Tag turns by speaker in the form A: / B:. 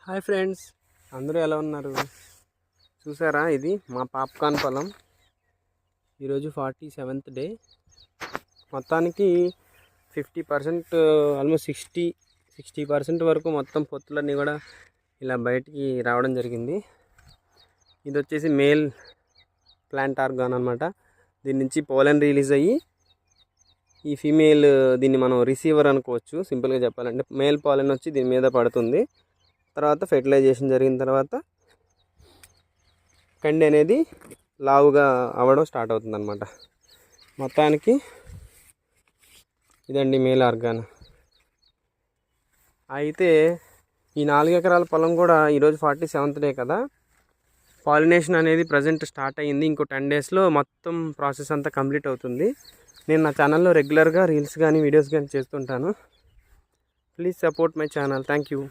A: Hi friends, అందరూ ఎలా ఉన్నారు? చూసారా, ఇది మా పాప్కార్న్ పొలం. ఈరోజు 47th డే. మొత్తానికి 50%, ఆల్మోస్ట్ 60% వరకు మొత్తం పొత్తులన్నీ కూడా ఇలా బయటికి రావడం జరిగింది. ఇది వచ్చేసి మేల్ ప్లాంట్ ఆర్గాన్ అనమాట. దీని నుంచి పోలెన్ రిలీజ్ అయ్యి ఈ ఫీమేల్, దీన్ని మనం రిసీవర్ అనుకోవచ్చు. సింపుల్గా చెప్పాలంటే మేల్ పోలెన్ వచ్చి దీని మీద పడుతుంది. తర్వాత ఫెర్టిలైజేషన్ జరిగిన తర్వాత కండి అనేది లావుగా అవ్వడం స్టార్ట్ అవుతుంది అనమాట. మొత్తానికి ఇదండి మేల్ ఆర్గాన్. అయితే ఈ 4 ఎకరాల పొలం కూడా ఈరోజు 47th డే కదా, పాలినేషన్ అనేది ప్రజెంట్ స్టార్ట్ అయ్యింది. ఇంకో 10 డేస్లో మొత్తం ప్రాసెస్ అంతా కంప్లీట్ అవుతుంది. నేను నా ఛానల్లో రెగ్యులర్గా రీల్స్ కానీ వీడియోస్ కానీ చేస్తుంటాను. Please support my channel. Thank you.